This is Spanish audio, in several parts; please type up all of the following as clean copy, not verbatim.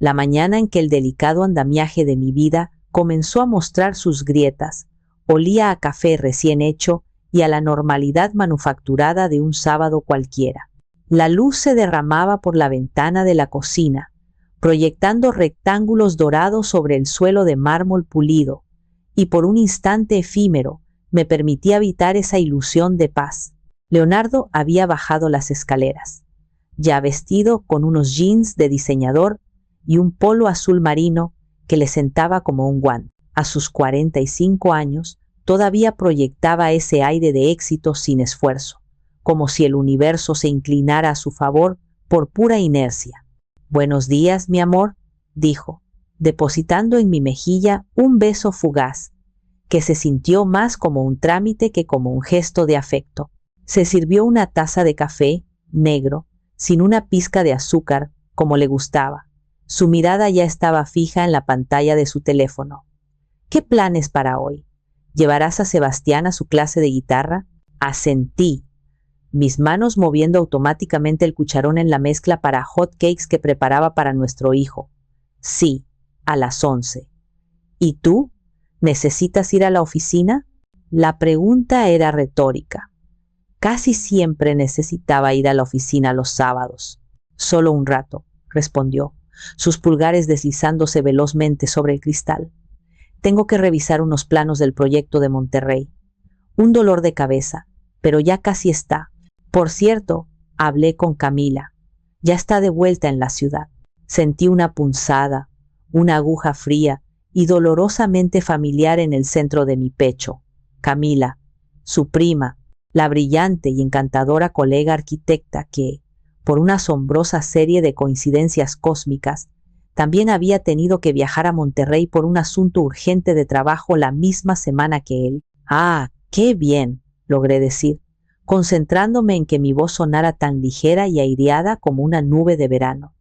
la mañana en que el delicado andamiaje de mi vida comenzó a mostrar sus grietas, olía a café recién hecho y a la normalidad manufacturada de un sábado cualquiera. La luz se derramaba por la ventana de la cocina, proyectando rectángulos dorados sobre el suelo de mármol pulido, y por un instante efímero me permití habitar esa ilusión de paz. Leonardo había bajado las escaleras, ya vestido con unos jeans de diseñador y un polo azul marino que le sentaba como un guante. A sus 45 años todavía proyectaba ese aire de éxito sin esfuerzo, como si el universo se inclinara a su favor por pura inercia. «Buenos días, mi amor», dijo, depositando en mi mejilla un beso fugaz, que se sintió más como un trámite que como un gesto de afecto. Se sirvió una taza de café, negro, sin una pizca de azúcar, como le gustaba. Su mirada ya estaba fija en la pantalla de su teléfono. «¿Qué planes para hoy? ¿Llevarás a Sebastián a su clase de guitarra?» Asentí, mis manos moviendo automáticamente el cucharón en la mezcla para hot cakes que preparaba para nuestro hijo. «Sí, a las 11. ¿Y tú? ¿Necesitas ir a la oficina?» La pregunta era retórica. Casi siempre necesitaba ir a la oficina los sábados. «Solo un rato», respondió, sus pulgares deslizándose velozmente sobre el cristal. «Tengo que revisar unos planos del proyecto de Monterrey. Un dolor de cabeza, pero ya casi está. Por cierto, hablé con Camila. Ya está de vuelta en la ciudad». Sentí una punzada, una aguja fría y dolorosamente familiar en el centro de mi pecho. Camila, su prima, la brillante y encantadora colega arquitecta que, por una asombrosa serie de coincidencias cósmicas, también había tenido que viajar a Monterrey por un asunto urgente de trabajo la misma semana que él. «Ah, qué bien», logré decir, concentrándome en que mi voz sonara tan ligera y aireada como una nube de verano.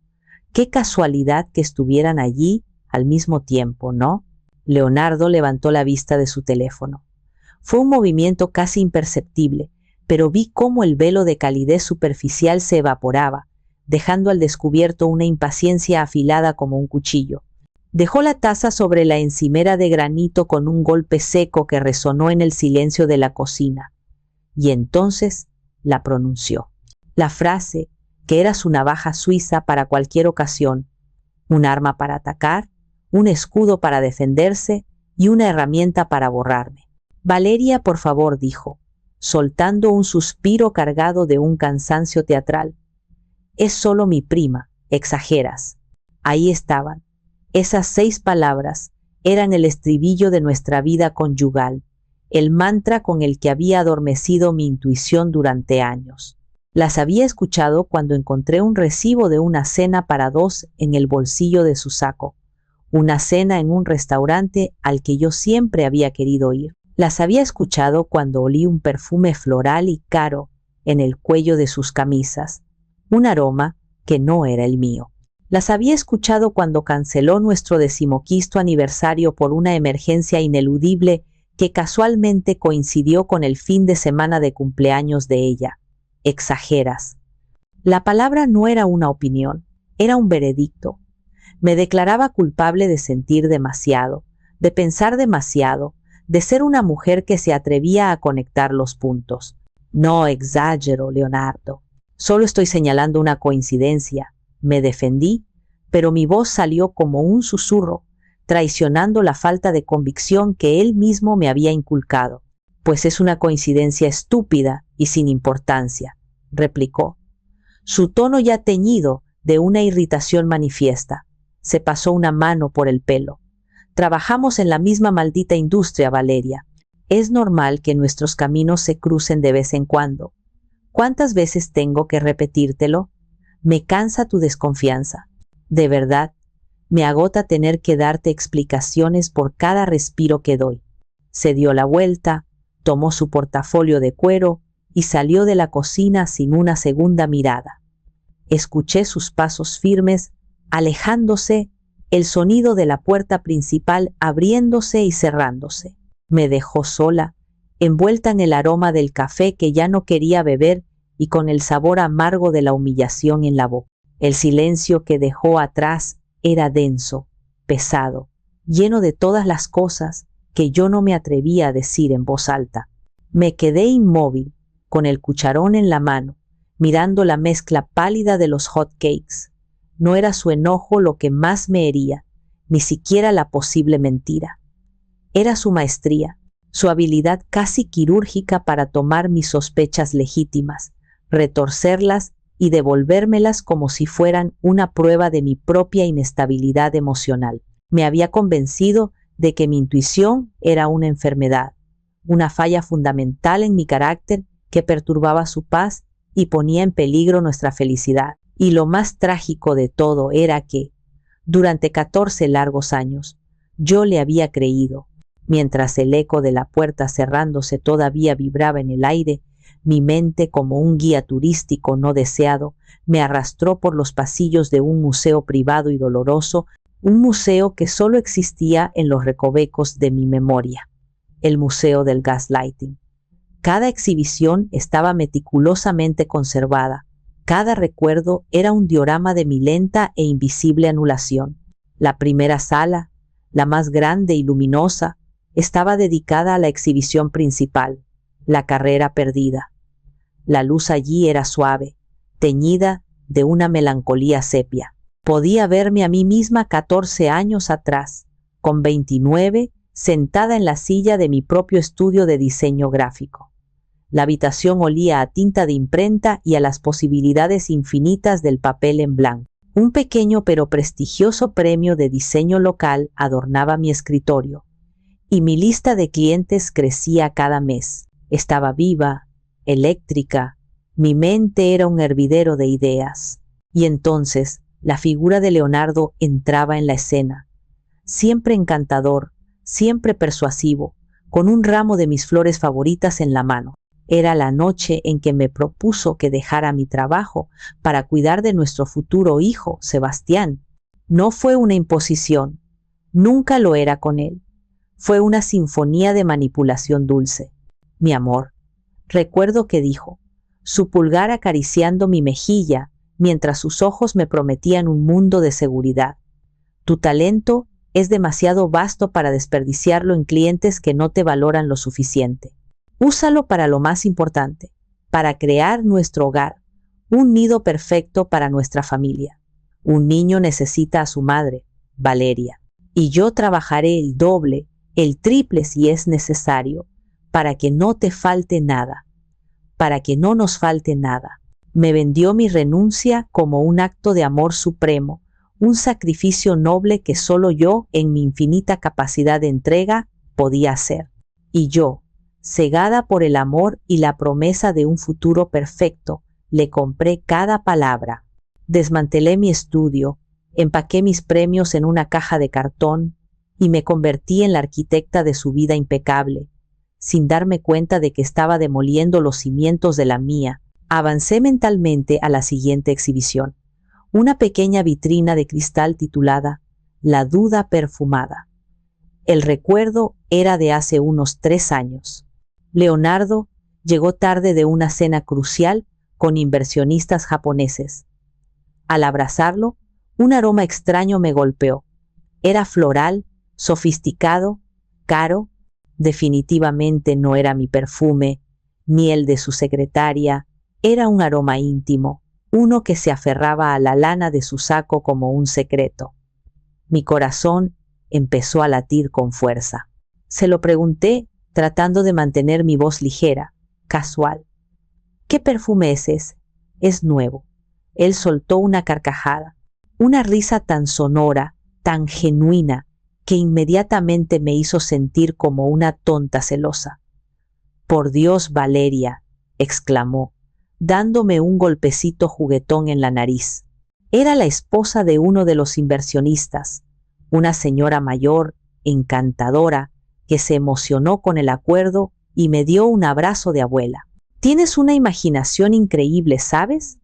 «Qué casualidad que estuvieran allí al mismo tiempo, ¿no?» Leonardo levantó la vista de su teléfono. Fue un movimiento casi imperceptible, pero vi cómo el velo de calidez superficial se evaporaba, dejando al descubierto una impaciencia afilada como un cuchillo. Dejó la taza sobre la encimera de granito con un golpe seco que resonó en el silencio de la cocina. Y entonces la pronunció. La frase, que era su navaja suiza para cualquier ocasión, un arma para atacar, un escudo para defenderse y una herramienta para borrarme. «Valeria, por favor», dijo, soltando un suspiro cargado de un cansancio teatral. «Es solo mi prima, exageras». Ahí estaban. Esas 6 palabras eran el estribillo de nuestra vida conyugal, el mantra con el que había adormecido mi intuición durante años. Las había escuchado cuando encontré un recibo de una cena para 2 en el bolsillo de su saco, una cena en un restaurante al que yo siempre había querido ir. Las había escuchado cuando olí un perfume floral y caro en el cuello de sus camisas, un aroma que no era el mío. Las había escuchado cuando canceló nuestro 15º aniversario por una emergencia ineludible que casualmente coincidió con el fin de semana de cumpleaños de ella. «Exageras». La palabra no era una opinión, era un veredicto. Me declaraba culpable de sentir demasiado, de pensar demasiado, de ser una mujer que se atrevía a conectar los puntos. «No exagero, Leonardo. Solo estoy señalando una coincidencia». Me defendí, pero mi voz salió como un susurro, traicionando la falta de convicción que él mismo me había inculcado. «Pues es una coincidencia estúpida y sin importancia», replicó. Su tono ya teñido de una irritación manifiesta. Se pasó una mano por el pelo. «Trabajamos en la misma maldita industria, Valeria. Es normal que nuestros caminos se crucen de vez en cuando. ¿Cuántas veces tengo que repetírtelo? Me cansa tu desconfianza. De verdad, me agota tener que darte explicaciones por cada respiro que doy». Se dio la vuelta, tomó su portafolio de cuero y salió de la cocina sin una segunda mirada. Escuché sus pasos firmes, alejándose, el sonido de la puerta principal abriéndose y cerrándose. Me dejó sola, envuelta en el aroma del café que ya no quería beber y con el sabor amargo de la humillación en la boca. El silencio que dejó atrás era denso, pesado, lleno de todas las cosas que yo no me atrevía a decir en voz alta. Me quedé inmóvil, con el cucharón en la mano, mirando la mezcla pálida de los hot cakes. No era su enojo lo que más me hería, ni siquiera la posible mentira. Era su maestría, su habilidad casi quirúrgica para tomar mis sospechas legítimas, retorcerlas y devolvérmelas como si fueran una prueba de mi propia inestabilidad emocional. Me había convencido de que mi intuición era una enfermedad, una falla fundamental en mi carácter que perturbaba su paz y ponía en peligro nuestra felicidad. Y lo más trágico de todo era que, durante 14 largos años, yo le había creído. Mientras el eco de la puerta cerrándose todavía vibraba en el aire, mi mente, como un guía turístico no deseado, me arrastró por los pasillos de un museo privado y doloroso, un museo que solo existía en los recovecos de mi memoria, el Museo del Gaslighting. Cada exhibición estaba meticulosamente conservada, cada recuerdo era un diorama de mi lenta e invisible anulación. La primera sala, la más grande y luminosa, estaba dedicada a la exhibición principal, la carrera perdida. La luz allí era suave, teñida de una melancolía sepia. Podía verme a mí misma 14 años atrás, con 29, sentada en la silla de mi propio estudio de diseño gráfico. La habitación olía a tinta de imprenta y a las posibilidades infinitas del papel en blanco. Un pequeño pero prestigioso premio de diseño local adornaba mi escritorio, y mi lista de clientes crecía cada mes. Estaba viva, eléctrica, mi mente era un hervidero de ideas. Y entonces la figura de Leonardo entraba en la escena, siempre encantador, siempre persuasivo, con un ramo de mis flores favoritas en la mano. Era la noche en que me propuso que dejara mi trabajo para cuidar de nuestro futuro hijo, Sebastián. No fue una imposición, nunca lo era con él. Fue una sinfonía de manipulación dulce. Mi amor, recuerdo que dijo, su pulgar acariciando mi mejilla mientras sus ojos me prometían un mundo de seguridad. Tu talento es demasiado vasto para desperdiciarlo en clientes que no te valoran lo suficiente. Úsalo para lo más importante, para crear nuestro hogar, un nido perfecto para nuestra familia. Un niño necesita a su madre, Valeria, y yo trabajaré el doble, el triple si es necesario, para que no te falte nada, para que no nos falte nada. Me vendió mi renuncia como un acto de amor supremo, un sacrificio noble que solo yo, en mi infinita capacidad de entrega, podía hacer. Y yo, cegada por el amor y la promesa de un futuro perfecto, le compré cada palabra. Desmantelé mi estudio, empaqué mis premios en una caja de cartón y me convertí en la arquitecta de su vida impecable, sin darme cuenta de que estaba demoliendo los cimientos de la mía. Avancé mentalmente a la siguiente exhibición, una pequeña vitrina de cristal titulada La duda perfumada. El recuerdo era de hace unos 3 años. Leonardo llegó tarde de una cena crucial con inversionistas japoneses. Al abrazarlo, un aroma extraño me golpeó. Era floral, sofisticado, caro. Definitivamente no era mi perfume, ni el de su secretaria. Era un aroma íntimo, uno que se aferraba a la lana de su saco como un secreto. Mi corazón empezó a latir con fuerza. Se lo pregunté, tratando de mantener mi voz ligera, casual. ¿Qué perfume es ese? Es nuevo. Él soltó una carcajada, una risa tan sonora, tan genuina, que inmediatamente me hizo sentir como una tonta celosa. Por Dios, Valeria, exclamó, dándome un golpecito juguetón en la nariz. Era la esposa de uno de los inversionistas, una señora mayor, encantadora, que se emocionó con el acuerdo y me dio un abrazo de abuela. Tienes una imaginación increíble, ¿sabes?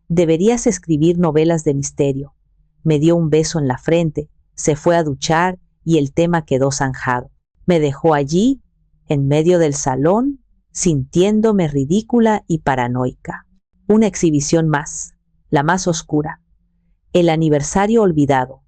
Deberías escribir novelas de misterio. Me dio un beso en la frente, se fue a duchar y el tema quedó zanjado. Me dejó allí, en medio del salón, sintiéndome ridícula y paranoica. Una exhibición más, la más oscura. El aniversario olvidado.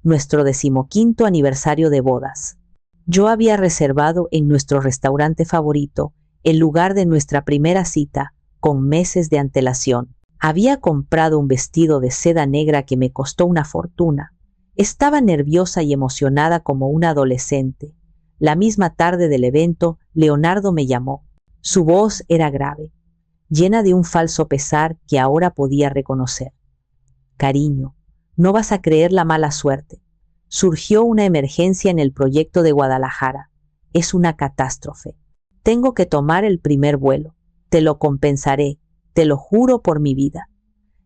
nuestro 15º aniversario de bodas. Yo había reservado en nuestro restaurante favorito el lugar de nuestra primera cita con meses de antelación. Había comprado un vestido de seda negra que me costó una fortuna. Estaba nerviosa y emocionada como una adolescente. La misma tarde del evento, Leonardo me llamó. Su voz era grave, llena de un falso pesar que ahora podía reconocer. Cariño, no vas a creer la mala suerte. Surgió una emergencia en el proyecto de Guadalajara. Es una catástrofe. Tengo que tomar el primer vuelo. Te lo compensaré, te lo juro por mi vida.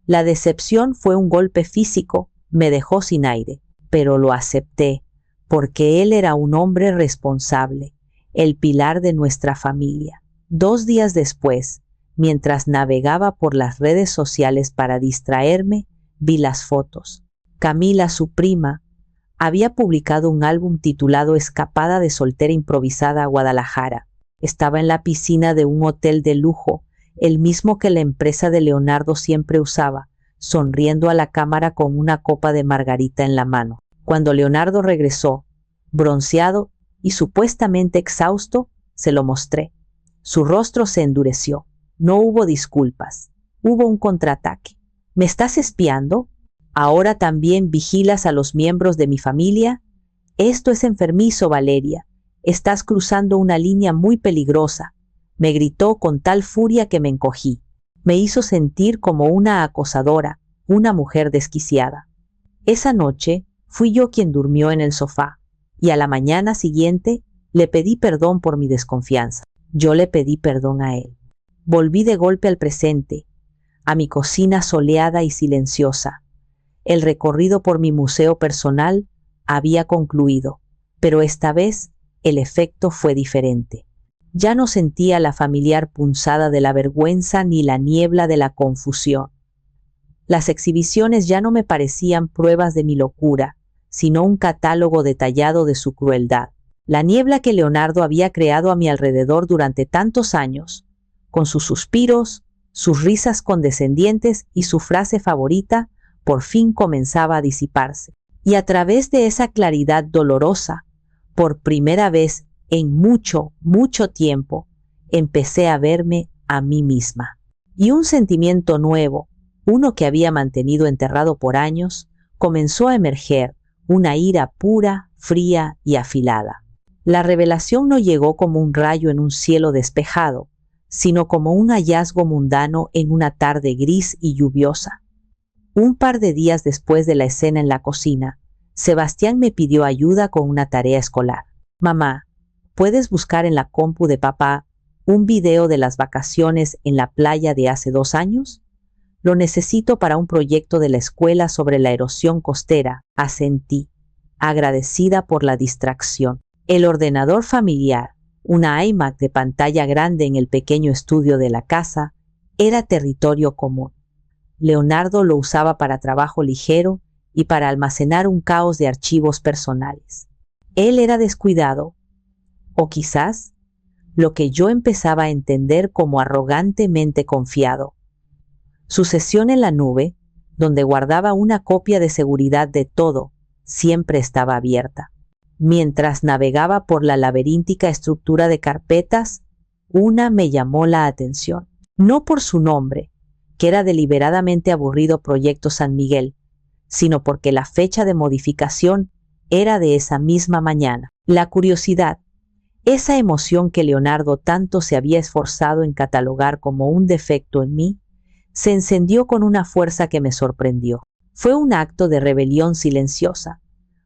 La decepción fue un golpe físico, me dejó sin aire, pero lo acepté, porque él era un hombre responsable, el pilar de nuestra familia. 2 días después, mientras navegaba por las redes sociales para distraerme, vi las fotos. Camila, su prima, había publicado un álbum titulado Escapada de soltera improvisada a Guadalajara. Estaba en la piscina de un hotel de lujo, el mismo que la empresa de Leonardo siempre usaba, sonriendo a la cámara con una copa de margarita en la mano. Cuando Leonardo regresó, bronceado y supuestamente exhausto, se lo mostré. Su rostro se endureció. No hubo disculpas. Hubo un contraataque. ¿Me estás espiando? ¿Ahora también vigilas a los miembros de mi familia? Esto es enfermizo, Valeria. Estás cruzando una línea muy peligrosa. Me gritó con tal furia que me encogí. Me hizo sentir como una acosadora, una mujer desquiciada. Esa noche fui yo quien durmió en el sofá, y a la mañana siguiente le pedí perdón por mi desconfianza. Yo le pedí perdón a él. Volví de golpe al presente, a mi cocina soleada y silenciosa. El recorrido por mi museo personal había concluido, pero esta vez el efecto fue diferente. Ya no sentía la familiar punzada de la vergüenza ni la niebla de la confusión. Las exhibiciones ya no me parecían pruebas de mi locura, sino un catálogo detallado de su crueldad. La niebla que Leonardo había creado a mi alrededor durante tantos años, con sus suspiros, sus risas condescendientes y su frase favorita, por fin comenzaba a disiparse. Y a través de esa claridad dolorosa, por primera vez en mucho, mucho tiempo, empecé a verme a mí misma. Y un sentimiento nuevo, uno que había mantenido enterrado por años, comenzó a emerger, una ira pura, fría y afilada. La revelación no llegó como un rayo en un cielo despejado, sino como un hallazgo mundano en una tarde gris y lluviosa. Un par de días después de la escena en la cocina, Sebastián me pidió ayuda con una tarea escolar. Mamá, ¿puedes buscar en la compu de papá un video de las vacaciones en la playa de hace 2 años? Lo necesito para un proyecto de la escuela sobre la erosión costera, asentí, agradecida por la distracción. El ordenador familiar, una iMac de pantalla grande en el pequeño estudio de la casa, era territorio común. Leonardo lo usaba para trabajo ligero y para almacenar un caos de archivos personales. Él era descuidado, o quizás lo que yo empezaba a entender como arrogantemente confiado. Su sesión en la nube, donde guardaba una copia de seguridad de todo, siempre estaba abierta. Mientras navegaba por la laberíntica estructura de carpetas, una me llamó la atención. No por su nombre, que era deliberadamente aburrido Proyecto San Miguel, sino porque la fecha de modificación era de esa misma mañana. La curiosidad, esa emoción que Leonardo tanto se había esforzado en catalogar como un defecto en mí, se encendió con una fuerza que me sorprendió. Fue un acto de rebelión silenciosa.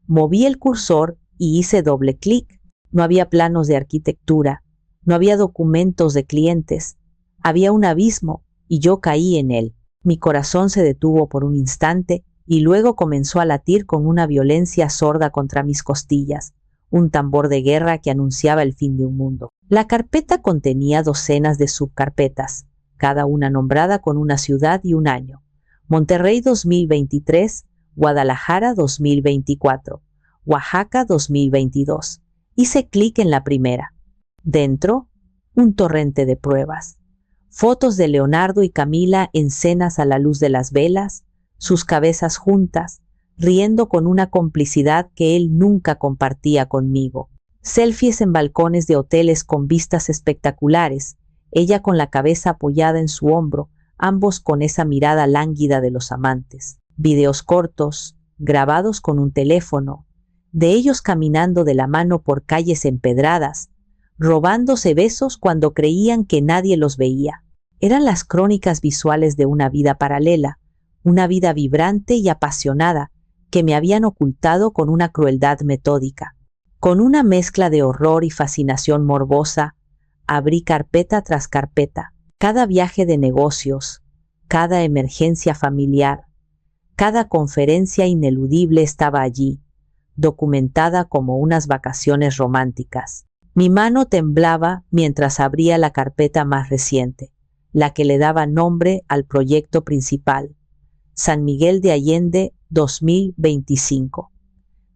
Moví el cursor y hice doble clic. No había planos de arquitectura, no había documentos de clientes. Había un abismo y yo caí en él. Mi corazón se detuvo por un instante y luego comenzó a latir con una violencia sorda contra mis costillas, un tambor de guerra que anunciaba el fin de un mundo. La carpeta contenía docenas de subcarpetas, cada una nombrada con una ciudad y un año. Monterrey 2023, Guadalajara 2024, Oaxaca 2022. Hice clic en la primera. Dentro, un torrente de pruebas. Fotos de Leonardo y Camila en cenas a la luz de las velas, sus cabezas juntas, riendo con una complicidad que él nunca compartía conmigo. Selfies en balcones de hoteles con vistas espectaculares, ella con la cabeza apoyada en su hombro, ambos con esa mirada lánguida de los amantes. Videos cortos, grabados con un teléfono, de ellos caminando de la mano por calles empedradas, robándose besos cuando creían que nadie los veía. Eran las crónicas visuales de una vida paralela, una vida vibrante y apasionada que me habían ocultado con una crueldad metódica. Con una mezcla de horror y fascinación morbosa, abrí carpeta tras carpeta, cada viaje de negocios, cada emergencia familiar, cada conferencia ineludible estaba allí, documentada como unas vacaciones románticas. Mi mano temblaba mientras abría la carpeta más reciente, la que le daba nombre al proyecto principal, San Miguel de Allende 2025.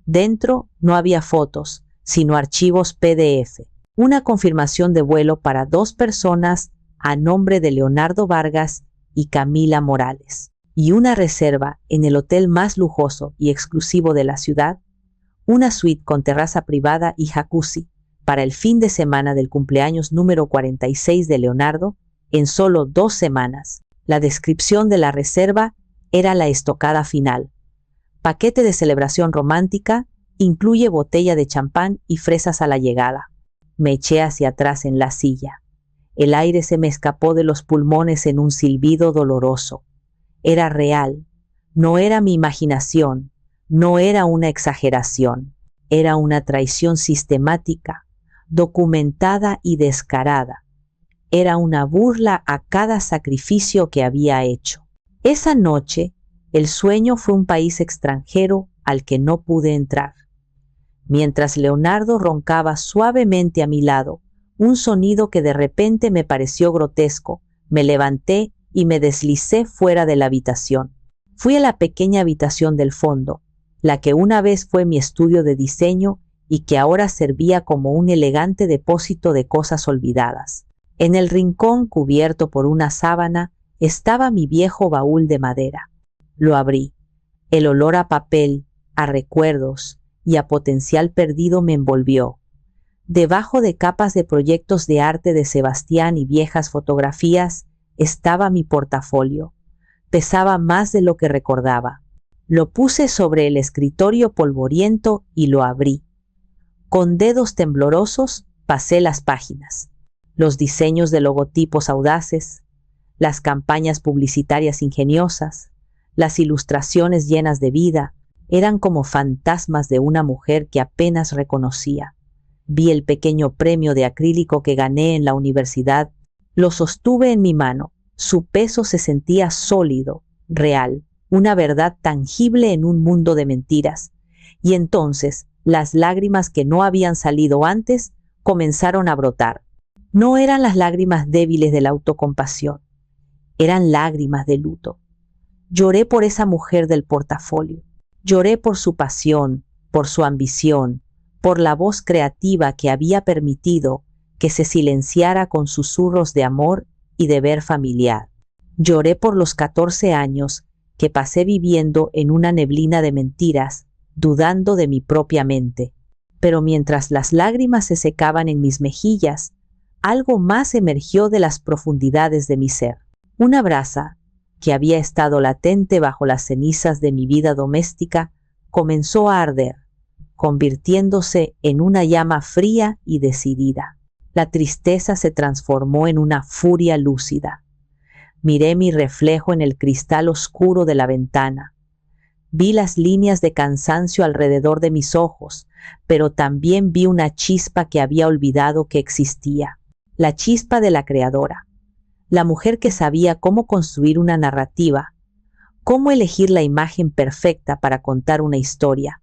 Dentro no había fotos, sino archivos PDF, una confirmación de vuelo para 2 personas a nombre de Leonardo Vargas y Camila Morales, y una reserva en el hotel más lujoso y exclusivo de la ciudad, una suite con terraza privada y jacuzzi, para el fin de semana del cumpleaños número 46 de Leonardo, en solo 2 semanas. La descripción de la reserva era la estocada final. Paquete de celebración romántica, incluye botella de champán y fresas a la llegada. Me eché hacia atrás en la silla. El aire se me escapó de los pulmones en un silbido doloroso. Era real, no era mi imaginación, no era una exageración, era una traición sistemática, documentada y descarada. Era una burla a cada sacrificio que había hecho. Esa noche, el sueño fue un país extranjero al que no pude entrar. Mientras Leonardo roncaba suavemente a mi lado, un sonido que de repente me pareció grotesco, me levanté y me deslicé fuera de la habitación. Fui a la pequeña habitación del fondo, la que una vez fue mi estudio de diseño y que ahora servía como un elegante depósito de cosas olvidadas. En el rincón cubierto por una sábana estaba mi viejo baúl de madera. Lo abrí. El olor a papel, a recuerdos y a potencial perdido me envolvió. Debajo de capas de proyectos de arte de Sebastián y viejas fotografías estaba mi portafolio. Pesaba más de lo que recordaba. Lo puse sobre el escritorio polvoriento y lo abrí. Con dedos temblorosos pasé las páginas. Los diseños de logotipos audaces, las campañas publicitarias ingeniosas, las ilustraciones llenas de vida, eran como fantasmas de una mujer que apenas reconocía. Vi el pequeño premio de acrílico que gané en la universidad, lo sostuve en mi mano, su peso se sentía sólido, real, una verdad tangible en un mundo de mentiras. Y entonces, las lágrimas que no habían salido antes comenzaron a brotar. No eran las lágrimas débiles de la autocompasión, eran lágrimas de luto. Lloré por esa mujer del portafolio, lloré por su pasión, por su ambición, por la voz creativa que había permitido que se silenciara con susurros de amor y deber familiar. Lloré por los 14 años que pasé viviendo en una neblina de mentiras, dudando de mi propia mente. Pero mientras las lágrimas se secaban en mis mejillas, algo más emergió de las profundidades de mi ser. Una brasa, que había estado latente bajo las cenizas de mi vida doméstica, comenzó a arder, convirtiéndose en una llama fría y decidida. La tristeza se transformó en una furia lúcida. Miré mi reflejo en el cristal oscuro de la ventana. Vi las líneas de cansancio alrededor de mis ojos, pero también vi una chispa que había olvidado que existía. La chispa de la creadora. La mujer que sabía cómo construir una narrativa, cómo elegir la imagen perfecta para contar una historia,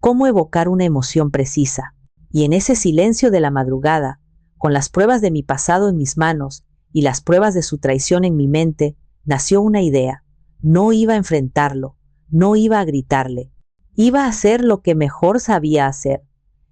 cómo evocar una emoción precisa. Y en ese silencio de la madrugada, con las pruebas de mi pasado en mis manos y las pruebas de su traición en mi mente, nació una idea. No iba a enfrentarlo, no iba a gritarle, iba a hacer lo que mejor sabía hacer,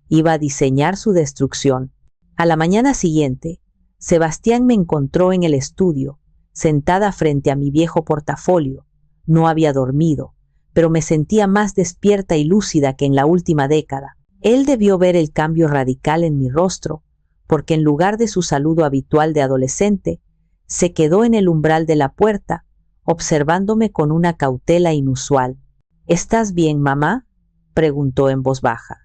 iba a diseñar su destrucción. A la mañana siguiente, Sebastián me encontró en el estudio, sentada frente a mi viejo portafolio. No había dormido, pero me sentía más despierta y lúcida que en la última década. Él debió ver el cambio radical en mi rostro, porque en lugar de su saludo habitual de adolescente, se quedó en el umbral de la puerta, observándome con una cautela inusual. ¿Estás bien, mamá?, preguntó en voz baja.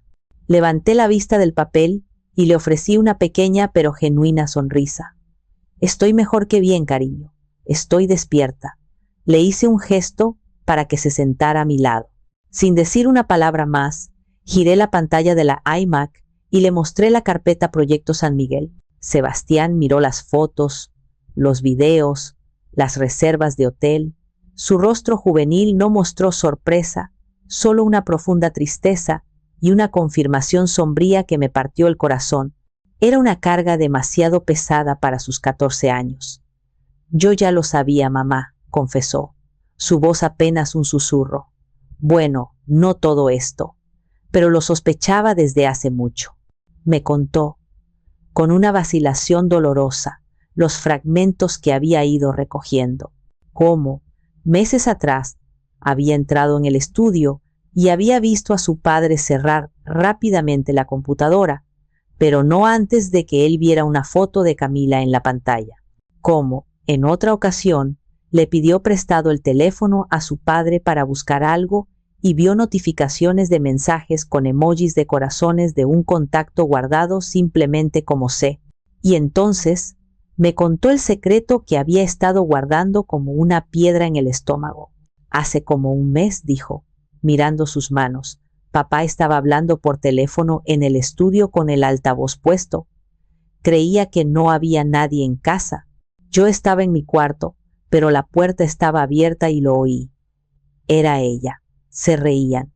Levanté la vista del papel y le ofrecí una pequeña pero genuina sonrisa. Estoy mejor que bien, cariño. Estoy despierta. Le hice un gesto para que se sentara a mi lado. Sin decir una palabra más, giré la pantalla de la iMac y le mostré la carpeta Proyecto San Miguel. Sebastián miró las fotos, los videos, las reservas de hotel. Su rostro juvenil no mostró sorpresa, solo una profunda tristeza y una confirmación sombría que me partió el corazón. Era una carga demasiado pesada para sus 14 años. Yo ya lo sabía, mamá, confesó, su voz apenas un susurro. Bueno, no todo esto, pero lo sospechaba desde hace mucho. Me contó, con una vacilación dolorosa, los fragmentos que había ido recogiendo. Cómo, meses atrás, había entrado en el estudio y había visto a su padre cerrar rápidamente la computadora, pero no antes de que él viera una foto de Camila en la pantalla. Cómo, en otra ocasión, le pidió prestado el teléfono a su padre para buscar algo y vio notificaciones de mensajes con emojis de corazones de un contacto guardado simplemente como sé. Y entonces me contó el secreto que había estado guardando como una piedra en el estómago. Hace como un mes, dijo, mirando sus manos, papá estaba hablando por teléfono en el estudio con el altavoz puesto. Creía que no había nadie en casa. Yo estaba en mi cuarto, pero la puerta estaba abierta y lo oí. Era ella. Se reían.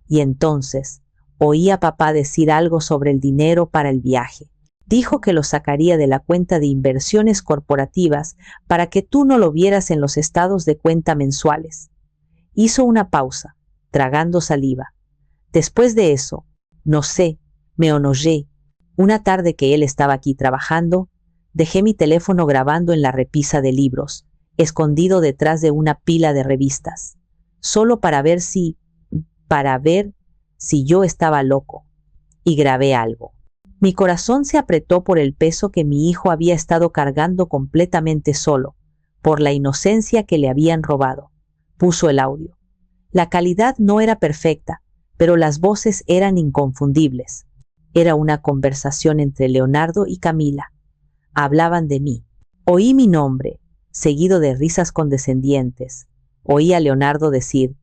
Y entonces oí a papá decir algo sobre el dinero para el viaje. Dijo que lo sacaría de la cuenta de inversiones corporativas para que tú no lo vieras en los estados de cuenta mensuales. Hizo una pausa, tragando saliva. Después de eso, no sé, me enojé. Una tarde que él estaba aquí trabajando, dejé mi teléfono grabando en la repisa de libros, escondido detrás de una pila de revistas, solo para ver si yo estaba loco, y grabé algo. Mi corazón se apretó por el peso que mi hijo había estado cargando completamente solo, por la inocencia que le habían robado. Puso el audio. La calidad no era perfecta, pero las voces eran inconfundibles. Era una conversación entre Leonardo y Camila. Hablaban de mí. Oí mi nombre, seguido de risas condescendientes. Oí a Leonardo decir,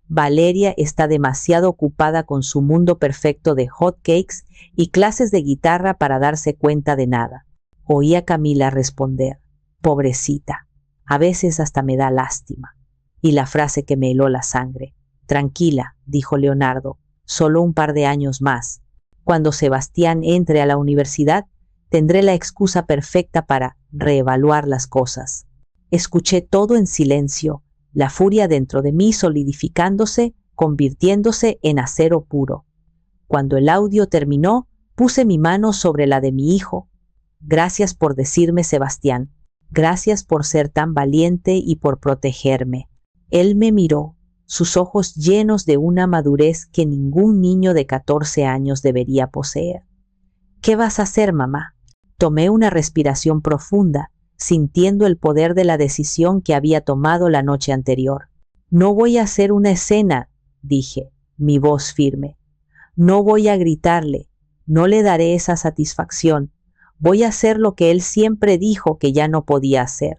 Valeria está demasiado ocupada con su mundo perfecto de hot cakes y clases de guitarra para darse cuenta de nada. Oí a Camila responder, pobrecita, a veces hasta me da lástima. Y la frase que me heló la sangre. Tranquila, dijo Leonardo, solo un par de años más. Cuando Sebastián entre a la universidad, tendré la excusa perfecta para reevaluar las cosas. Escuché todo en silencio, la furia dentro de mí solidificándose, convirtiéndose en acero puro. Cuando el audio terminó, puse mi mano sobre la de mi hijo. Gracias por decirme, Sebastián. Gracias por ser tan valiente y por protegerme. Él me miró, sus ojos llenos de una madurez que ningún niño de 14 años debería poseer. ¿Qué vas a hacer, mamá? Tomé una respiración profunda, sintiendo el poder de la decisión que había tomado la noche anterior. No voy a hacer una escena, dije, mi voz firme. No voy a gritarle, no le daré esa satisfacción. Voy a hacer lo que él siempre dijo que ya no podía hacer.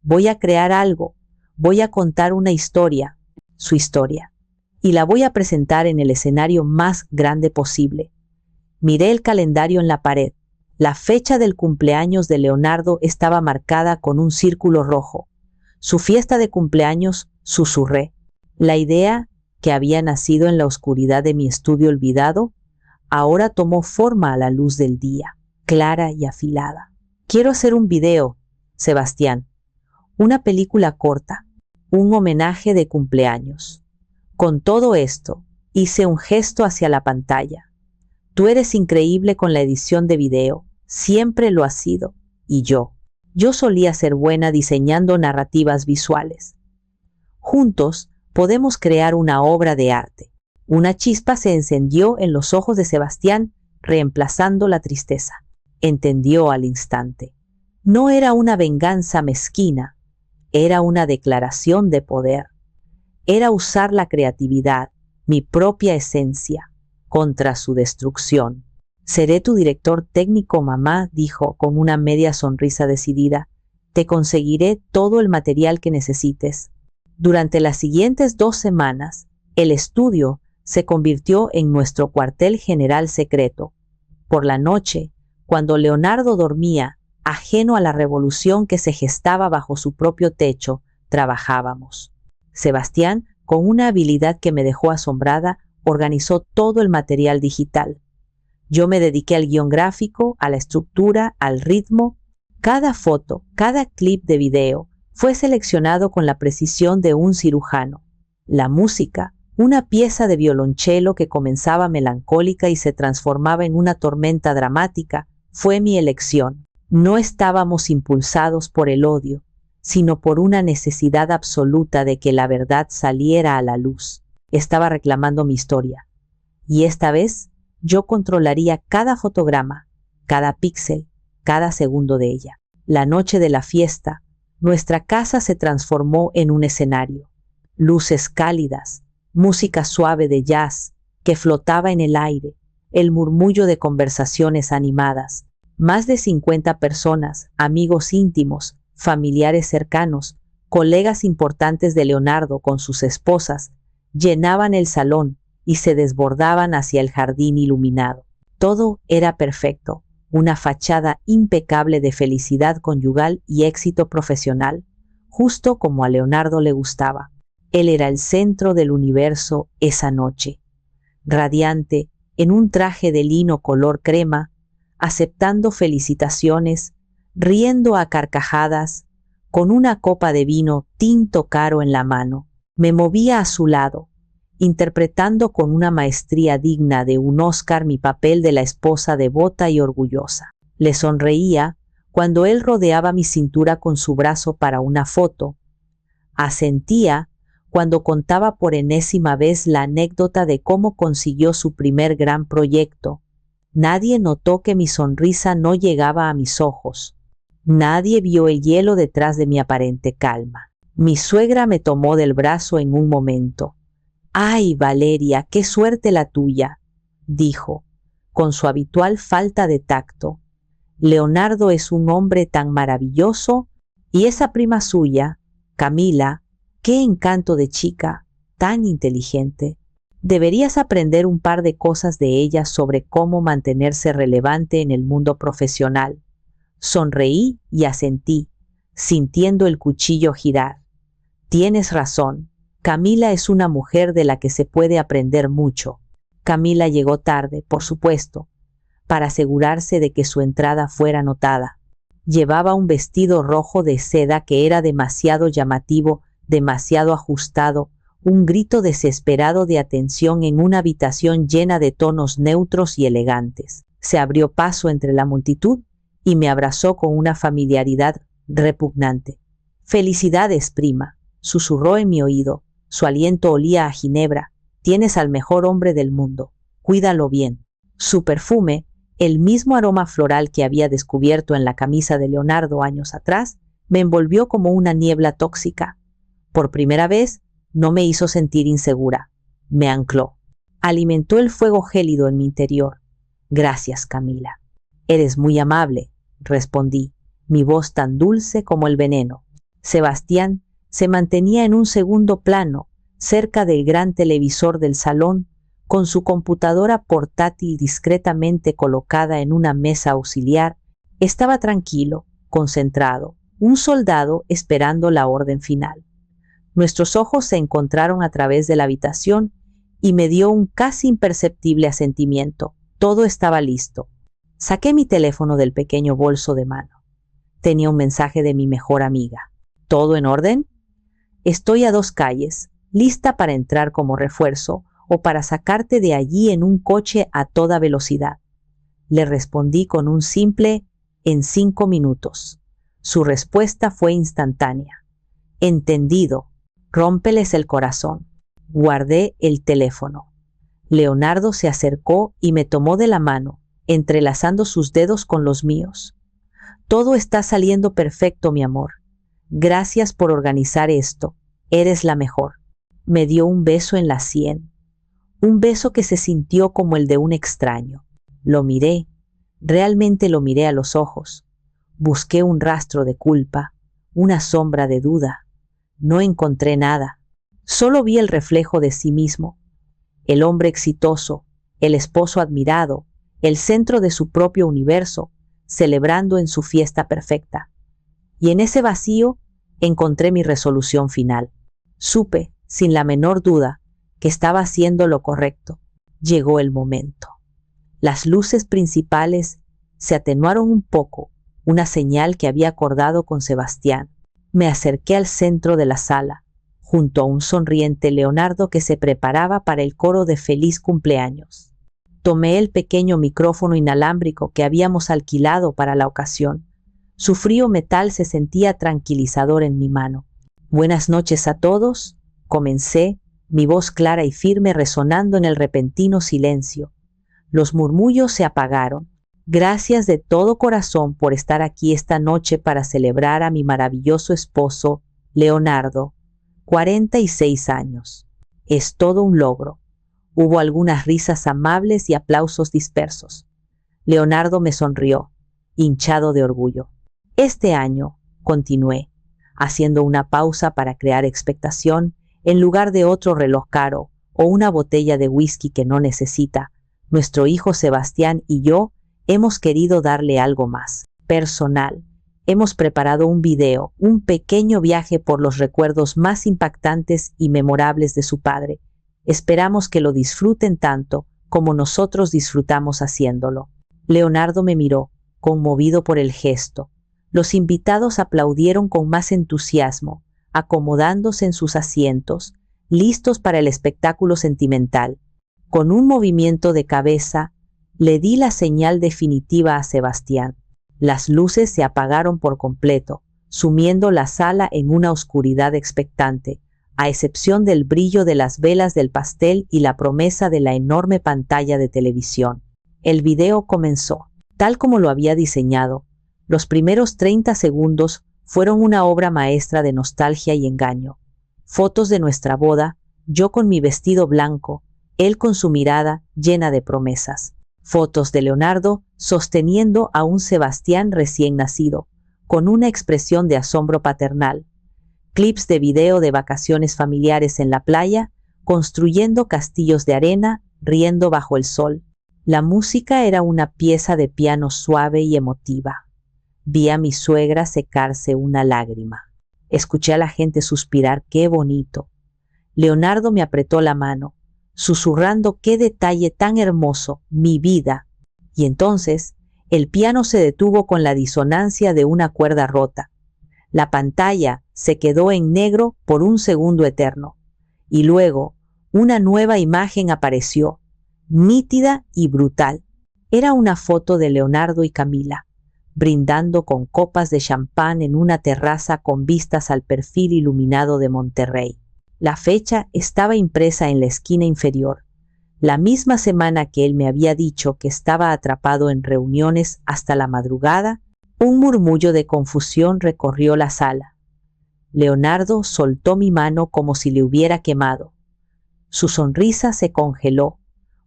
Voy a crear algo, voy a contar una historia, su historia, y la voy a presentar en el escenario más grande posible. Miré el calendario en la pared. La fecha del cumpleaños de Leonardo estaba marcada con un círculo rojo. Su fiesta de cumpleaños, susurré. La idea, que había nacido en la oscuridad de mi estudio olvidado, ahora tomó forma a la luz del día, clara y afilada. Quiero hacer un video, Sebastián. Una película corta, un homenaje de cumpleaños. Con todo esto, hice un gesto hacia la pantalla. Tú eres increíble con la edición de video. Siempre lo has sido, y yo solía ser buena diseñando narrativas visuales. Juntos Podemos crear una obra de arte. Una chispa se encendió en los ojos de Sebastián, reemplazando la tristeza. Entendió al instante. No era una venganza mezquina, era una declaración de poder. Era usar la creatividad, mi propia esencia, contra su destrucción. Seré tu director técnico, mamá, dijo con una media sonrisa decidida. Te conseguiré todo el material que necesites. Durante las siguientes 2 semanas, el estudio se convirtió en nuestro cuartel general secreto. Por la noche, cuando Leonardo dormía, ajeno a la revolución que se gestaba bajo su propio techo, trabajábamos. Sebastián, con una habilidad que me dejó asombrada, organizó todo el material digital. Yo me dediqué al guión gráfico, a la estructura, al ritmo. Cada foto, cada clip de video fue seleccionado con la precisión de un cirujano. La música, una pieza de violonchelo que comenzaba melancólica y se transformaba en una tormenta dramática, fue mi elección. No estábamos impulsados por el odio, sino por una necesidad absoluta de que la verdad saliera a la luz. Estaba reclamando mi historia. Y esta vez yo controlaría cada fotograma, cada píxel, cada segundo de ella. La noche de la fiesta, nuestra casa se transformó en un escenario. Luces cálidas, música suave de jazz que flotaba en el aire, el murmullo de conversaciones animadas. Más de 50 personas, amigos íntimos, familiares cercanos, colegas importantes de Leonardo con sus esposas, llenaban el salón y se desbordaban hacia el jardín iluminado. Todo era perfecto, una fachada impecable de felicidad conyugal y éxito profesional, justo como a Leonardo le gustaba. Él era el centro del universo esa noche, radiante, en un traje de lino color crema, aceptando felicitaciones, riendo a carcajadas, con una copa de vino tinto caro en la mano. Me movía a su lado, interpretando con una maestría digna de un Oscar mi papel de la esposa devota y orgullosa. Le sonreía cuando él rodeaba mi cintura con su brazo para una foto. Asentía cuando contaba por enésima vez la anécdota de cómo consiguió su primer gran proyecto. Nadie notó que mi sonrisa no llegaba a mis ojos. Nadie vio el hielo detrás de mi aparente calma. Mi suegra me tomó del brazo en un momento. «Ay, Valeria, qué suerte la tuya», dijo, con su habitual falta de tacto. «Leonardo es un hombre tan maravilloso y esa prima suya, Camila, qué encanto de chica, tan inteligente. Deberías aprender un par de cosas de ella sobre cómo mantenerse relevante en el mundo profesional». Sonreí y asentí, sintiendo el cuchillo girar. «Tienes razón. Camila es una mujer de la que se puede aprender mucho». Camila llegó tarde, por supuesto, para asegurarse de que su entrada fuera notada. Llevaba un vestido rojo de seda que era demasiado llamativo, demasiado ajustado, un grito desesperado de atención en una habitación llena de tonos neutros y elegantes. Se abrió paso entre la multitud y me abrazó con una familiaridad repugnante. «Felicidades, prima», susurró en mi oído. Su aliento olía a ginebra. «Tienes al mejor hombre del mundo. Cuídalo bien». Su perfume, el mismo aroma floral que había descubierto en la camisa de Leonardo años atrás, me envolvió como una niebla tóxica. Por primera vez, no me hizo sentir insegura. Me ancló. Alimentó el fuego gélido en mi interior. «Gracias, Camila». «Eres muy amable», respondí, mi voz tan dulce como el veneno. Sebastián se mantenía en un segundo plano, cerca del gran televisor del salón, con su computadora portátil discretamente colocada en una mesa auxiliar. Estaba tranquilo, concentrado, un soldado esperando la orden final. Nuestros ojos se encontraron a través de la habitación y me dio un casi imperceptible asentimiento. Todo estaba listo. Saqué mi teléfono del pequeño bolso de mano. Tenía un mensaje de mi mejor amiga. «¿Todo en orden? Estoy a 2 calles, lista para entrar como refuerzo o para sacarte de allí en un coche a toda velocidad». Le respondí con un simple «en 5 minutos». Su respuesta fue instantánea. «Entendido. Rómpeles el corazón». Guardé el teléfono. Leonardo se acercó y me tomó de la mano, entrelazando sus dedos con los míos. Todo está saliendo perfecto, mi amor. Gracias por organizar esto. Eres la mejor. Me dio un beso en la sien. Un beso que se sintió como el de un extraño. Lo miré. Realmente lo miré a los ojos. Busqué un rastro de culpa, una sombra de duda. No encontré nada. Solo vi el reflejo de sí mismo. El hombre exitoso, el esposo admirado, el centro de su propio universo, celebrando en su fiesta perfecta. Y en ese vacío encontré mi resolución final. Supe, sin la menor duda, que estaba haciendo lo correcto. Llegó el momento. Las luces principales se atenuaron un poco, una señal que había acordado con Sebastián. Me acerqué al centro de la sala, junto a un sonriente Leonardo que se preparaba para el coro de feliz cumpleaños. Tomé el pequeño micrófono inalámbrico que habíamos alquilado para la ocasión. Su frío metal se sentía tranquilizador en mi mano. Buenas noches a todos, comencé, mi voz clara y firme resonando en el repentino silencio. Los murmullos se apagaron. Gracias de todo corazón por estar aquí esta noche para celebrar a mi maravilloso esposo, Leonardo, 46 años. Es todo un logro. Hubo algunas risas amables y aplausos dispersos. Leonardo me sonrió, hinchado de orgullo. Este año, continué, haciendo una pausa para crear expectación, en lugar de otro reloj caro o una botella de whisky que no necesita, nuestro hijo Sebastián y yo hemos querido darle algo más, personal. Hemos preparado un video, un pequeño viaje por los recuerdos más impactantes y memorables de su padre. Esperamos que lo disfruten tanto como nosotros disfrutamos haciéndolo. Leonardo me miró, conmovido por el gesto. Los invitados aplaudieron con más entusiasmo, acomodándose en sus asientos, listos para el espectáculo sentimental. Con un movimiento de cabeza, le di la señal definitiva a Sebastián. Las luces se apagaron por completo, sumiendo la sala en una oscuridad expectante, a excepción del brillo de las velas del pastel y la promesa de la enorme pantalla de televisión. El video comenzó, tal como lo había diseñado. Los primeros 30 segundos fueron una obra maestra de nostalgia y engaño. Fotos de nuestra boda, yo con mi vestido blanco, él con su mirada llena de promesas. Fotos de Leonardo sosteniendo a un Sebastián recién nacido, con una expresión de asombro paternal. Clips de video de vacaciones familiares en la playa, construyendo castillos de arena, riendo bajo el sol. La música era una pieza de piano suave y emotiva. Vi a mi suegra secarse una lágrima. Escuché a la gente suspirar, ¡qué bonito! Leonardo me apretó la mano, susurrando, ¡qué detalle tan hermoso, mi vida! Y entonces, el piano se detuvo con la disonancia de una cuerda rota. La pantalla se quedó en negro por un segundo eterno. Y luego, una nueva imagen apareció, nítida y brutal. Era una foto de Leonardo y Camila, brindando con copas de champán en una terraza con vistas al perfil iluminado de Monterrey. La fecha estaba impresa en la esquina inferior, la misma semana que él me había dicho que estaba atrapado en reuniones hasta la madrugada. Un murmullo de confusión recorrió la sala. Leonardo soltó mi mano como si le hubiera quemado. Su sonrisa se congeló,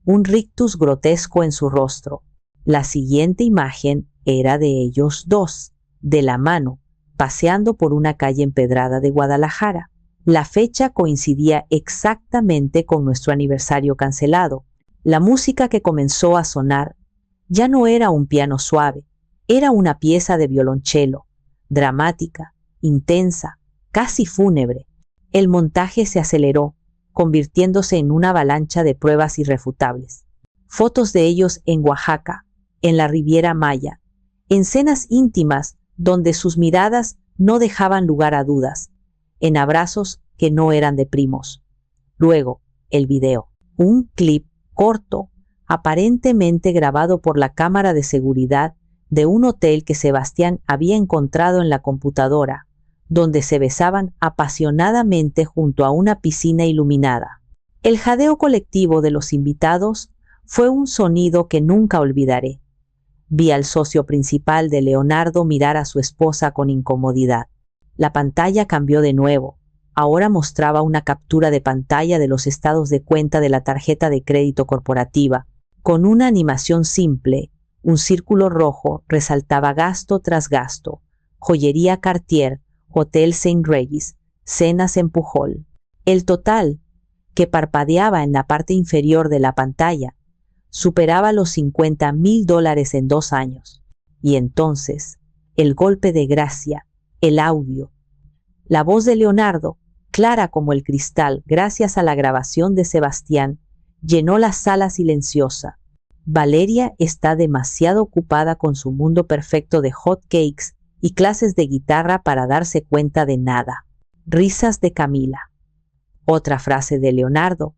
un rictus grotesco en su rostro. La siguiente imagen era de ellos dos, de la mano, paseando por una calle empedrada de Guadalajara. La fecha coincidía exactamente con nuestro aniversario cancelado. La música que comenzó a sonar ya no era un piano suave, era una pieza de violonchelo, dramática, intensa, casi fúnebre. El montaje se aceleró, convirtiéndose en una avalancha de pruebas irrefutables. Fotos de ellos en Oaxaca, en la Riviera Maya, en cenas íntimas donde sus miradas no dejaban lugar a dudas, en abrazos que no eran de primos. Luego, el video, un clip corto, aparentemente grabado por la cámara de seguridad de un hotel que Sebastián había encontrado en la computadora, donde se besaban apasionadamente junto a una piscina iluminada. El jadeo colectivo de los invitados fue un sonido que nunca olvidaré. Vi al socio principal de Leonardo mirar a su esposa con incomodidad. La pantalla cambió de nuevo. Ahora mostraba una captura de pantalla de los estados de cuenta de la tarjeta de crédito corporativa. Con una animación simple, un círculo rojo resaltaba gasto tras gasto: joyería Cartier, Hotel Saint Regis, cenas en Pujol. El total, que parpadeaba en la parte inferior de la pantalla, superaba los $50,000 en 2 años. Y entonces, el golpe de gracia, el audio. La voz de Leonardo, clara como el cristal gracias a la grabación de Sebastián, llenó la sala silenciosa. Valeria está demasiado ocupada con su mundo perfecto de hot cakes y clases de guitarra para darse cuenta de nada. Risas de Camila. Otra frase de Leonardo.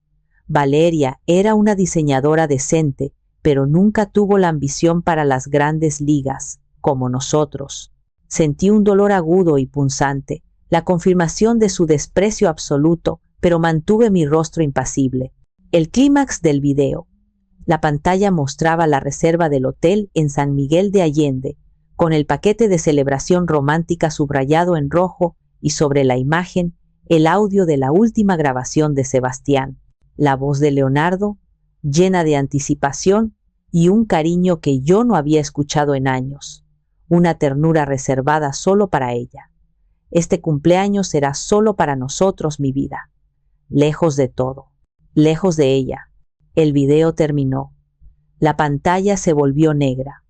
Valeria era una diseñadora decente, pero nunca tuvo la ambición para las grandes ligas, como nosotros. Sentí un dolor agudo y punzante, la confirmación de su desprecio absoluto, pero mantuve mi rostro impasible. El clímax del video. La pantalla mostraba la reserva del hotel en San Miguel de Allende, con el paquete de celebración romántica subrayado en rojo y sobre la imagen el audio de la última grabación de Sebastián. La voz de Leonardo, llena de anticipación y un cariño que yo no había escuchado en años. Una ternura reservada solo para ella. Este cumpleaños será solo para nosotros, mi vida. Lejos de todo. Lejos de ella. El video terminó. La pantalla se volvió negra.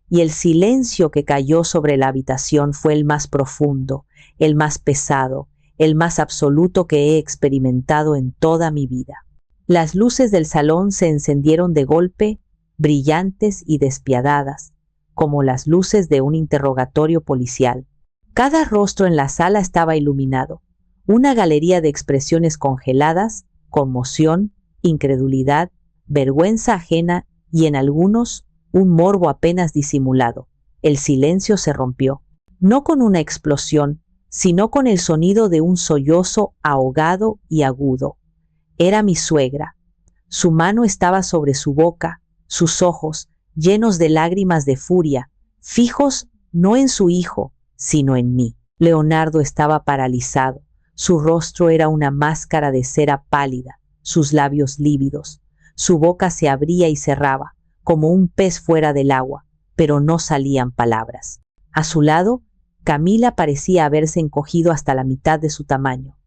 Y el silencio que cayó sobre la habitación fue el más profundo, el más pesado, el más absoluto que he experimentado en toda mi vida. Las luces del salón se encendieron de golpe, brillantes y despiadadas, como las luces de un interrogatorio policial. Cada rostro en la sala estaba iluminado, una galería de expresiones congeladas, conmoción, incredulidad, vergüenza ajena y en algunos, un morbo apenas disimulado. El silencio se rompió, no con una explosión, sino con el sonido de un sollozo ahogado y agudo. Era mi suegra. Su mano estaba sobre su boca, sus ojos, llenos de lágrimas de furia, fijos no en su hijo, sino en mí. Leonardo estaba paralizado. Su rostro era una máscara de cera pálida, sus labios lívidos. Su boca se abría y cerraba, como un pez fuera del agua, pero no salían palabras. A su lado, Camila parecía haberse encogido hasta la mitad de su tamaño.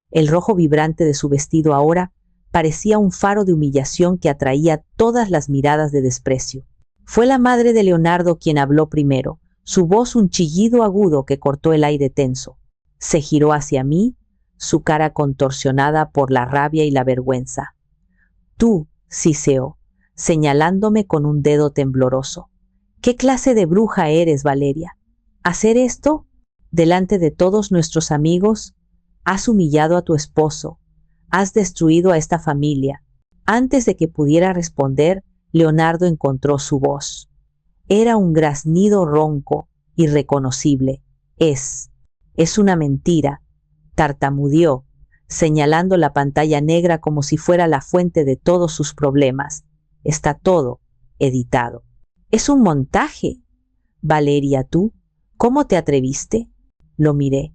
El rojo vibrante de su vestido ahora parecía un faro de humillación que atraía todas las miradas de desprecio. Fue la madre de Leonardo quien habló primero, su voz un chillido agudo que cortó el aire tenso. Se giró hacia mí, su cara contorsionada por la rabia y la vergüenza. Tú, siseó, señalándome con un dedo tembloroso. ¿Qué clase de bruja eres, Valeria? ¿Hacer esto? Delante de todos nuestros amigos, has humillado a tu esposo, has destruido a esta familia. Antes de que pudiera responder, Leonardo encontró su voz. Era un graznido ronco, irreconocible. Es una mentira, tartamudeó, señalando la pantalla negra como si fuera la fuente de todos sus problemas. Está todo editado. Es un montaje. Valeria, ¿tú? ¿Cómo te atreviste? Lo miré.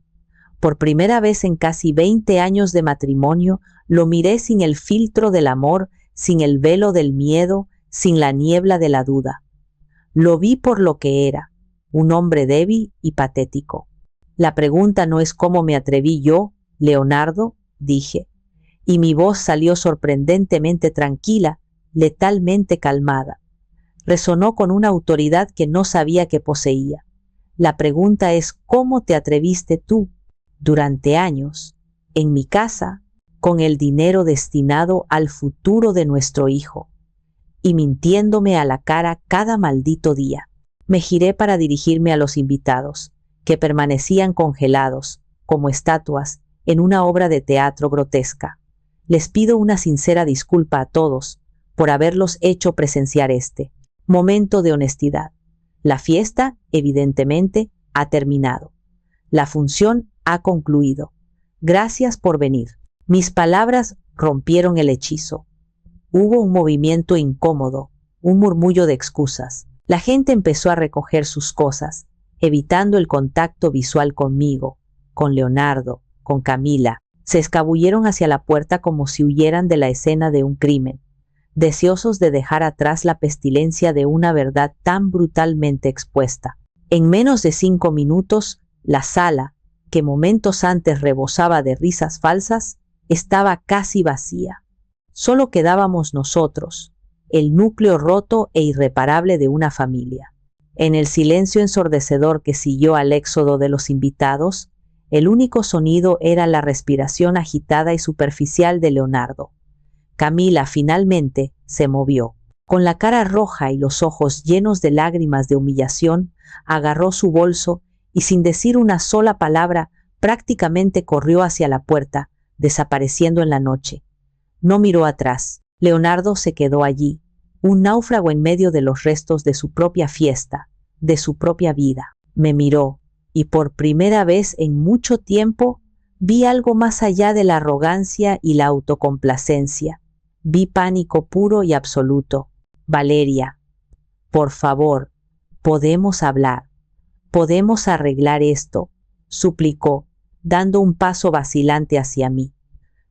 Por primera vez en casi 20 años de matrimonio, lo miré sin el filtro del amor, sin el velo del miedo, sin la niebla de la duda. Lo vi por lo que era, un hombre débil y patético. La pregunta no es cómo me atreví yo, Leonardo, dije, y mi voz salió sorprendentemente tranquila, letalmente calmada. Resonó con una autoridad que no sabía que poseía. La pregunta es ¿cómo te atreviste tú? Durante años, en mi casa, con el dinero destinado al futuro de nuestro hijo, y mintiéndome a la cara cada maldito día. Me giré para dirigirme a los invitados, que permanecían congelados, como estatuas, en una obra de teatro grotesca. Les pido una sincera disculpa a todos por haberlos hecho presenciar este momento de honestidad. La fiesta, evidentemente, ha terminado. La función ha concluido. Gracias por venir. Mis palabras rompieron el hechizo. Hubo un movimiento incómodo, un murmullo de excusas. La gente empezó a recoger sus cosas, evitando el contacto visual conmigo, con Leonardo, con Camila. Se escabulleron hacia la puerta como si huyeran de la escena de un crimen, deseosos de dejar atrás la pestilencia de una verdad tan brutalmente expuesta. En menos de 5 minutos, la sala, que momentos antes rebosaba de risas falsas, estaba casi vacía. Solo quedábamos nosotros, el núcleo roto e irreparable de una familia. En el silencio ensordecedor que siguió al éxodo de los invitados, el único sonido era la respiración agitada y superficial de Leonardo. Camila finalmente se movió. Con la cara roja y los ojos llenos de lágrimas de humillación, agarró su bolso y sin decir una sola palabra, prácticamente corrió hacia la puerta, desapareciendo en la noche. No miró atrás. Leonardo se quedó allí, un náufrago en medio de los restos de su propia fiesta, de su propia vida. Me miró, y por primera vez en mucho tiempo vi algo más allá de la arrogancia y la autocomplacencia. Vi pánico puro y absoluto. Valeria, por favor, podemos hablar. Podemos arreglar esto, suplicó, dando un paso vacilante hacia mí.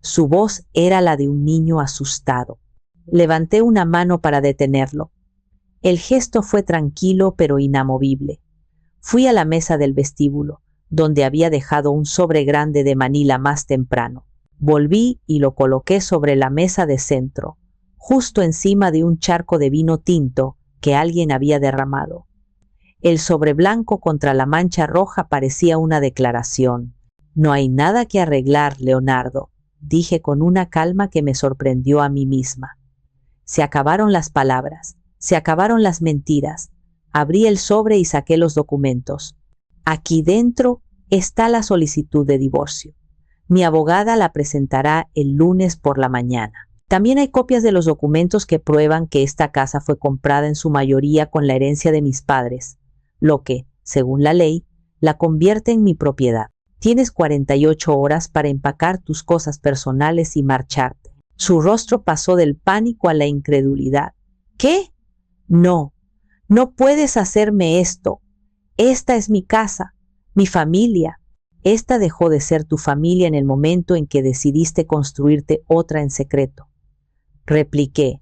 Su voz era la de un niño asustado. Levanté una mano para detenerlo. El gesto fue tranquilo pero inamovible. Fui a la mesa del vestíbulo, donde había dejado un sobre grande de Manila más temprano. Volví y lo coloqué sobre la mesa de centro, justo encima de un charco de vino tinto que alguien había derramado. El sobre blanco contra la mancha roja parecía una declaración. No hay nada que arreglar, Leonardo, dije con una calma que me sorprendió a mí misma. Se acabaron las palabras, se acabaron las mentiras. Abrí el sobre y saqué los documentos. Aquí dentro está la solicitud de divorcio. Mi abogada la presentará el lunes por la mañana. También hay copias de los documentos que prueban que esta casa fue comprada en su mayoría con la herencia de mis padres, lo que, según la ley, la convierte en mi propiedad. Tienes 48 horas para empacar tus cosas personales y marcharte. Su rostro pasó del pánico a la incredulidad. ¿Qué? No, no puedes hacerme esto. Esta es mi casa, mi familia. Esta dejó de ser tu familia en el momento en que decidiste construirte otra en secreto. Repliqué,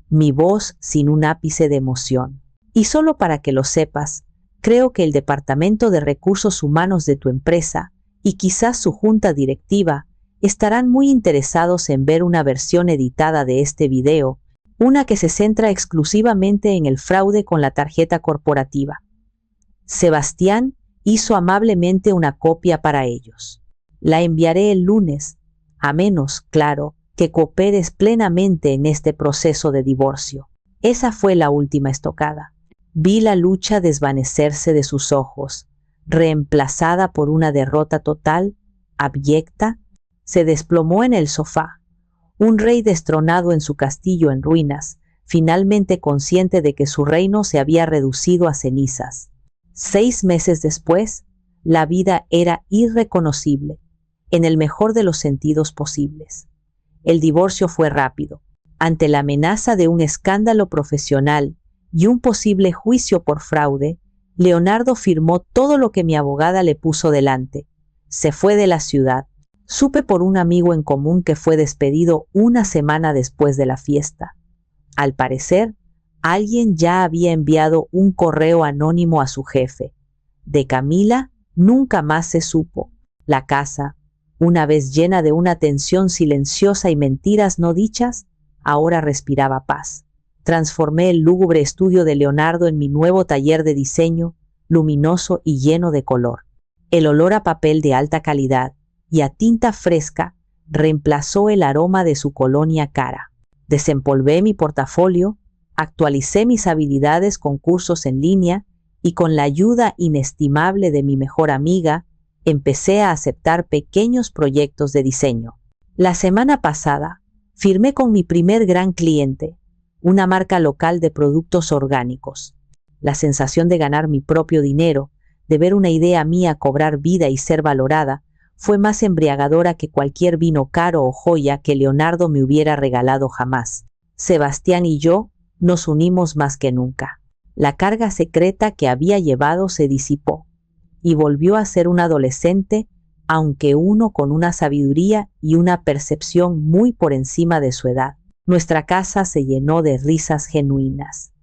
mi voz sin un ápice de emoción. Y solo para que lo sepas, creo que el Departamento de Recursos Humanos de tu empresa y quizás su junta directiva estarán muy interesados en ver una versión editada de este video, una que se centra exclusivamente en el fraude con la tarjeta corporativa. Sebastián hizo amablemente una copia para ellos. La enviaré el lunes, a menos, claro, que cooperes plenamente en este proceso de divorcio. Esa fue la última estocada. Vi la lucha desvanecerse de sus ojos, reemplazada por una derrota total, abyecta. Se desplomó en el sofá. Un rey destronado en su castillo en ruinas, finalmente consciente de que su reino se había reducido a cenizas. 6 meses después, la vida era irreconocible, en el mejor de los sentidos posibles. El divorcio fue rápido. Ante la amenaza de un escándalo profesional y un posible juicio por fraude, Leonardo firmó todo lo que mi abogada le puso delante. Se fue de la ciudad. Supe por un amigo en común que fue despedido una semana después de la fiesta. Al parecer, alguien ya había enviado un correo anónimo a su jefe. De Camila nunca más se supo. La casa, una vez llena de una tensión silenciosa y mentiras no dichas, ahora respiraba paz. Transformé el lúgubre estudio de Leonardo en mi nuevo taller de diseño, luminoso y lleno de color. El olor a papel de alta calidad y a tinta fresca reemplazó el aroma de su colonia cara. Desempolvé mi portafolio, actualicé mis habilidades con cursos en línea y con la ayuda inestimable de mi mejor amiga, empecé a aceptar pequeños proyectos de diseño. La semana pasada, firmé con mi primer gran cliente, una marca local de productos orgánicos. La sensación de ganar mi propio dinero, de ver una idea mía cobrar vida y ser valorada, fue más embriagadora que cualquier vino caro o joya que Leonardo me hubiera regalado jamás. Sebastián y yo nos unimos más que nunca. La carga secreta que había llevado se disipó y volvió a ser un adolescente, aunque uno con una sabiduría y una percepción muy por encima de su edad. Nuestra casa se llenó de risas genuinas,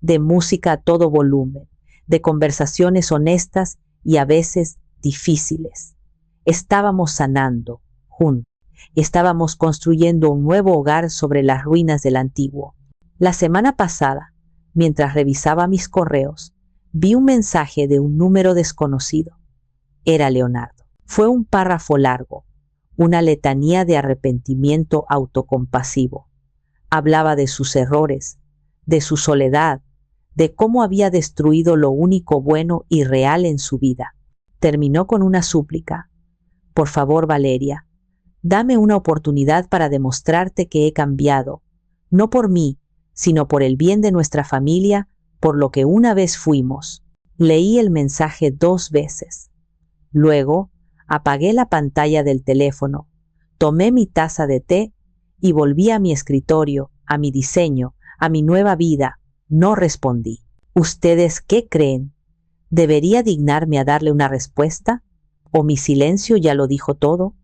de música a todo volumen, de conversaciones honestas y a veces difíciles. Estábamos sanando, juntos. Estábamos construyendo un nuevo hogar sobre las ruinas del antiguo. La semana pasada, mientras revisaba mis correos, vi un mensaje de un número desconocido. Era Leonardo. Fue un párrafo largo, una letanía de arrepentimiento autocompasivo. Hablaba de sus errores, de su soledad, de cómo había destruido lo único bueno y real en su vida. Terminó con una súplica. Por favor, Valeria, dame una oportunidad para demostrarte que he cambiado, no por mí, sino por el bien de nuestra familia, por lo que una vez fuimos. Leí el mensaje 2 veces. Luego, apagué la pantalla del teléfono, tomé mi taza de té y volví a mi escritorio, a mi diseño, a mi nueva vida. No respondí. ¿Ustedes qué creen? ¿Debería dignarme a darle una respuesta? ¿O mi silencio ya lo dijo todo?